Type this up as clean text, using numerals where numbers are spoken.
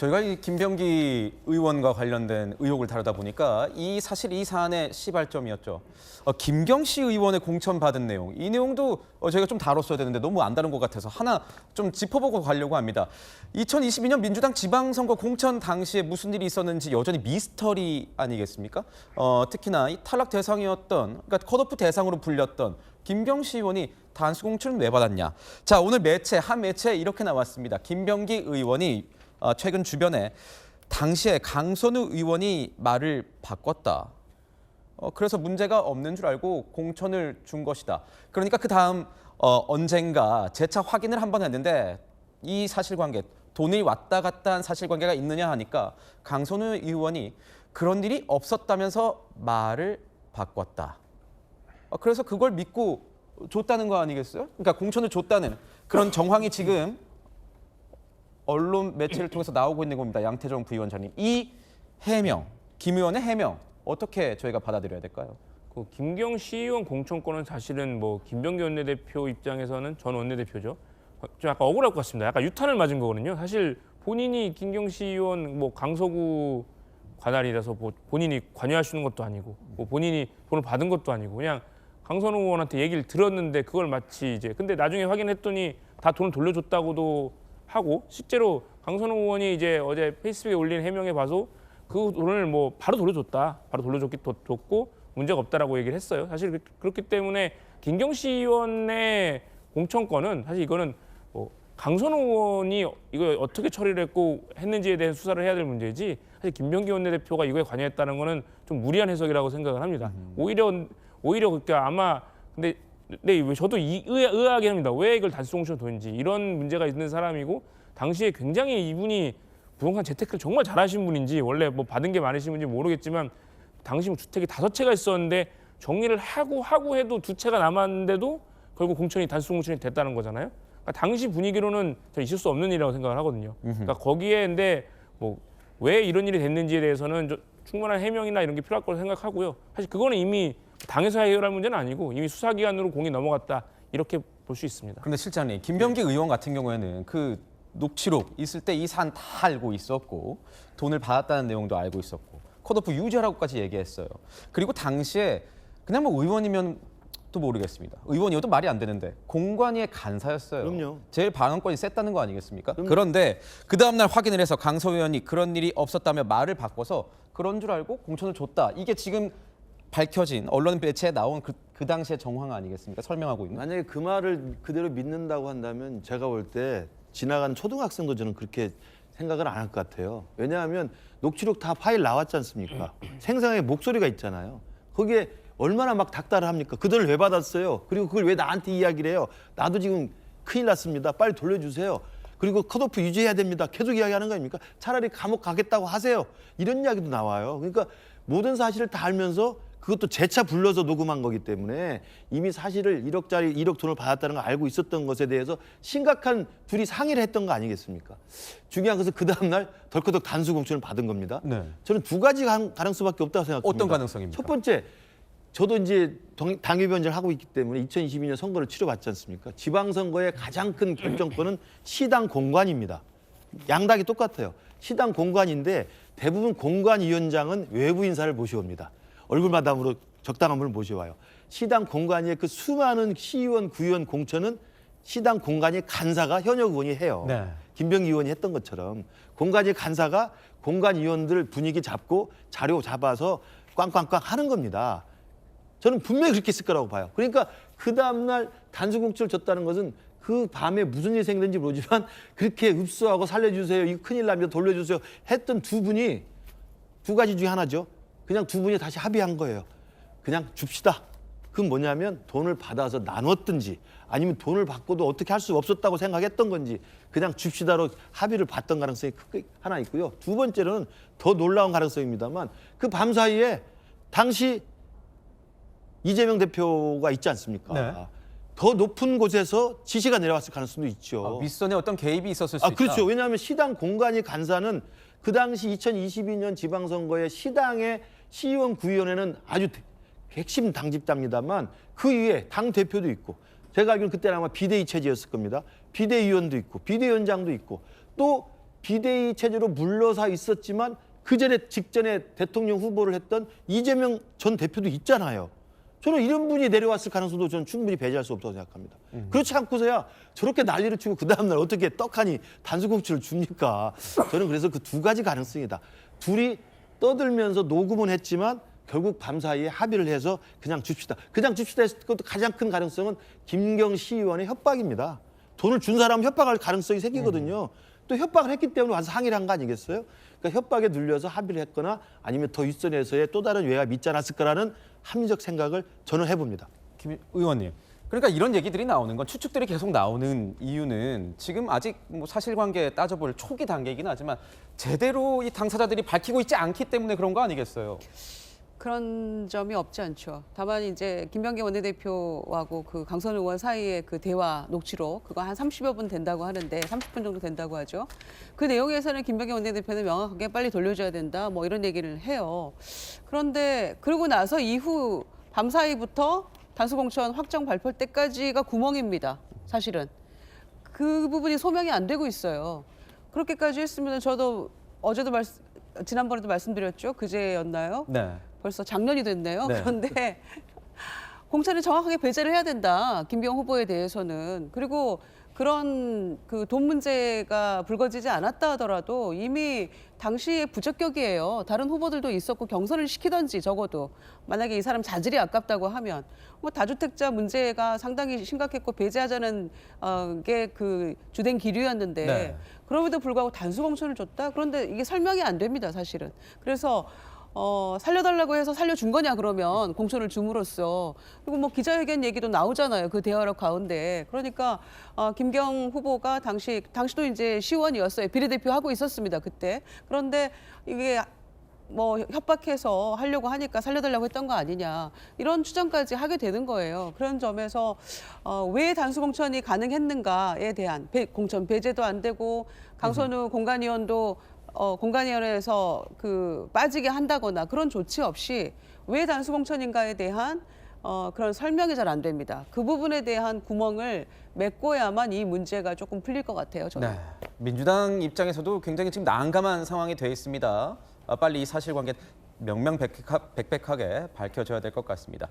저희가 이 김병기 의원과 관련된 의혹을 다루다 보니까 사실 이 사안의 시발점이었죠. 김경시 의원의 공천 받은 내용, 이 내용도 저희가 좀 다뤘어야 되는데 너무 안 다룬 것 같아서 하나 좀 짚어보고 가려고 합니다. 2022년 민주당 지방선거 공천 당시에 무슨 일이 있었는지 여전히 미스터리 아니겠습니까? 특히나 이 탈락 대상이었던, 그러니까 컷오프 대상으로 불렸던 김경시 의원이 단수 공천을 왜 받았냐? 자, 오늘 한 매체에 이렇게 나왔습니다. 김병기 의원이 최근 주변에 당시에 강선우 의원이 말을 바꿨다. 그래서 문제가 없는 줄 알고 공천을 준 것이다. 그러니까 그 다음 언젠가 재차 확인을 한 번 했는데 이 사실관계, 돈이 왔다 갔다 한 사실관계가 있느냐 하니까 강선우 의원이 그런 일이 없었다면서 말을 바꿨다. 그래서 그걸 믿고 줬다는 거 아니겠어요? 그러니까 공천을 줬다는 그런 정황이 지금 언론 매체를 통해서 나오고 있는 겁니다. 양태종 부위원장님. 이 해명, 김 의원의 해명 어떻게 저희가 받아들여야 될까요? 그 김경시 의원 공천권은 사실은 뭐 김병기 원내대표 입장에서는 전 원내대표죠. 좀 약간 억울할 것 같습니다. 약간 유탄을 맞은 거거든요. 사실 본인이 김경시 의원 뭐 강서구 관할이라서 뭐 본인이 관여할 수 있는 것도 아니고 뭐 본인이 돈을 받은 것도 아니고 그냥 강선우 의원한테 얘기를 들었는데 그걸 마치 이제 근데 나중에 확인했더니 다 돈을 돌려줬다고도 하고 실제로 강선우 의원이 이제 어제 페이스북에 올린 해명에 봐서 그 돈을 뭐 바로 돌려줬다. 바로 돌려줬고 문제가 없다라고 얘기를 했어요. 사실 그렇기 때문에 김경시 의원의 공천권은 사실 이거는 뭐 강선우 의원이 이거 어떻게 처리를 했는지에 대해서 수사를 해야 될 문제지 사실 김병기 원내대표가 이거에 관여했다는 거는 좀 무리한 해석이라고 생각을 합니다. 오히려 그러니까 아마 근데 왜 저도 의아하게 합니다. 왜 이걸 단수 공천을 뒀는지 이런 문제가 있는 사람이고 당시에 굉장히 이분이 부동산 재테크를 정말 잘하신 분인지 원래 뭐 받은 게 많으신 분인지 모르겠지만 당시 뭐 주택이 5채가 있었는데 정리를 하고 해도 2채가 남았는데도 결국 공천이 단수 공천이 됐다는 거잖아요. 그러니까 당시 분위기로는 있을 수 없는 일이라고 생각을 하거든요. 그러니까 거기에 근데 뭐 왜 이런 일이 됐는지에 대해서는 충분한 해명이나 이런 게 필요할 거라고 생각하고요. 사실 그거는 이미 당에서 해결할 문제는 아니고 이미 수사기관으로 공이 넘어갔다 이렇게 볼 수 있습니다. 그런데 실장님, 김병기 의원 같은 경우에는 그 녹취록 있을 때 이 사안 다 알고 있었고 돈을 받았다는 내용도 알고 있었고 컷오프 유죄라고까지 얘기했어요. 그리고 당시에 그냥 뭐 의원이면 또 모르겠습니다. 의원이어도 말이 안 되는데 공관위의 간사였어요. 그럼요. 제일 방어권이 셌다는 거 아니겠습니까? 그런데 그 다음날 확인을 해서 강서 의원이 그런 일이 없었다며 말을 바꿔서 그런 줄 알고 공천을 줬다. 이게 지금 밝혀진 언론 매체에 나온 그 당시의 정황 아니겠습니까? 설명하고 있는. 만약에 그 말을 그대로 믿는다고 한다면 제가 볼 때 지나가는 초등학생도 저는 그렇게 생각을 안 할 것 같아요. 왜냐하면 녹취록 다 파일 나왔지 않습니까? 생생하게 목소리가 있잖아요. 거기에 얼마나 막 닥달합니까? 그 돈을 왜 받았어요? 그리고 그걸 왜 나한테 이야기를 해요? 나도 지금 큰일 났습니다. 빨리 돌려주세요. 그리고 컷오프 유지해야 됩니다. 계속 이야기하는 거 아닙니까? 차라리 감옥 가겠다고 하세요. 이런 이야기도 나와요. 그러니까 모든 사실을 다 알면서 그것도 재차 불러서 녹음한 거기 때문에 이미 사실을 1억 돈을 받았다는 걸 알고 있었던 것에 대해서 심각한 둘이 상의를 했던 거 아니겠습니까? 중요한 것은 그 다음날 덜커덕 단수 공천을 받은 겁니다. 네. 저는 두 가지 가능성밖에 없다고 생각합니다. 어떤 가능성입니까? 첫 번째, 저도 이제 당협위원장을 하고 있기 때문에 2022년 선거를 치러봤지 않습니까? 지방선거의 가장 큰 결정권은 시당 공관입니다. 양당이 똑같아요. 시당 공관인데 대부분 공관위원장은 외부 인사를 모셔옵니다. 얼굴 마담으로 적당한 분을 모셔와요. 시당 공관위의 그 수많은 시의원, 구의원 공천은 시당 공관위 간사가 현역 의원이 해요. 네. 김병기 의원이 했던 것처럼 공관위 간사가 공관위원들 분위기 잡고 자료 잡아서 꽝꽝꽝 하는 겁니다. 저는 분명히 그렇게 했을 거라고 봐요. 그러니까 그 다음날 단수 공천을 줬다는 것은 그 밤에 무슨 일이 생겼는지 모르지만 그렇게 읍수하고 살려주세요. 이거 큰일 납니다. 돌려주세요. 했던 두 분이 두 가지 중에 하나죠. 그냥 두 분이 다시 합의한 거예요. 그냥 줍시다. 그건 뭐냐면 돈을 받아서 나눴든지 아니면 돈을 받고도 어떻게 할 수 없었다고 생각했던 건지 그냥 줍시다로 합의를 봤던 가능성이 하나 있고요. 두 번째로는 더 놀라운 가능성입니다만 그 밤 사이에 당시 이재명 대표가 있지 않습니까? 네. 더 높은 곳에서 지시가 내려왔을 가능성도 있죠. 윗선에 어떤 개입이 있었을 수 있다. 그렇죠. 왜냐하면 시당 공관위 간사는 그 당시 2022년 지방선거에 시당의 시의원 구의원에는 아주 핵심 당직자입니다만 그 위에 당 대표도 있고 제가 알기로는 그때는 아마 비대위 체제였을 겁니다. 비대위원도 있고 비대위원장도 있고 또 비대위 체제로 물러서 있었지만 그 전에 직전에 대통령 후보를 했던 이재명 전 대표도 있잖아요. 저는 이런 분이 내려왔을 가능성도 저는 충분히 배제할 수 없다고 생각합니다. 그렇지 않고서야 저렇게 난리를 치고 그 다음날 어떻게 떡하니 단수공천을 줍니까? 저는 그래서 그 두 가지 가능성이다. 둘이 떠들면서 녹음은 했지만 결국 밤사이에 합의를 해서 그냥 줍시다. 그냥 줍시다 했을 것도 가장 큰 가능성은 김경시 의원의 협박입니다. 돈을 준 사람은 협박할 가능성이 생기거든요. 또 협박을 했기 때문에 와서 항의를 한 거 아니겠어요? 그러니까 협박에 눌려서 합의를 했거나 아니면 더 윗선에서의 또 다른 외압이 있지 않았을 거라는 합리적 생각을 저는 해봅니다. 김 의원님. 그러니까 이런 얘기들이 나오는 건 추측들이 계속 나오는 이유는 지금 아직 뭐 사실관계 따져볼 초기 단계이긴 하지만 제대로 이 당사자들이 밝히고 있지 않기 때문에 그런 거 아니겠어요? 그런 점이 없지 않죠. 다만 이제 김병기 원내대표하고 그 강선 의원 사이의 그 대화 녹취록 그거 한 30여 분 된다고 하는데 30분 정도 된다고 하죠. 그 내용에서는 김병기 원내대표는 명확하게 빨리 돌려줘야 된다 뭐 이런 얘기를 해요. 그런데 그러고 나서 이후 밤사이부터 단수공천 확정 발표 때까지가 구멍입니다. 사실은. 그 부분이 소명이 안 되고 있어요. 그렇게까지 했으면 저도 어제도 지난번에도 말씀드렸죠. 그제였나요? 네. 벌써 작년이 됐네요. 네. 그런데 공천을 정확하게 배제를 해야 된다. 김경 후보에 대해서는. 그리고 그런 그 돈 문제가 불거지지 않았다 하더라도 이미 당시에 부적격이에요. 다른 후보들도 있었고 경선을 시키던지 적어도 만약에 이 사람 자질이 아깝다고 하면 뭐 다주택자 문제가 상당히 심각했고 배제하자는 게 그 주된 기류였는데 네. 그럼에도 불구하고 단수 공천을 줬다? 그런데 이게 설명이 안 됩니다, 사실은. 그래서 살려달라고 해서 살려준 거냐 그러면 공천을 줌으로써 그리고 뭐 기자회견 얘기도 나오잖아요. 그 대화력 가운데. 그러니까 김경 후보가 당시도 이제 시의원이었어요. 비례대표 하고 있었습니다. 그때. 그런데 이게 뭐 협박해서 하려고 하니까 살려달라고 했던 거 아니냐 이런 추정까지 하게 되는 거예요. 그런 점에서 왜 단수 공천이 가능했는가에 대한 공천 배제도 안 되고 강선우 공관위원도 공관위원회에서 그 빠지게 한다거나 그런 조치 없이 왜 단수 공천인가에 대한 그런 설명이 잘 안 됩니다. 그 부분에 대한 구멍을 메꿔야만 이 문제가 조금 풀릴 것 같아요. 저는. 네. 민주당 입장에서도 굉장히 지금 난감한 상황이 돼 있습니다. 빨리 이 사실관계 명명백백하게 밝혀져야 될 것 같습니다.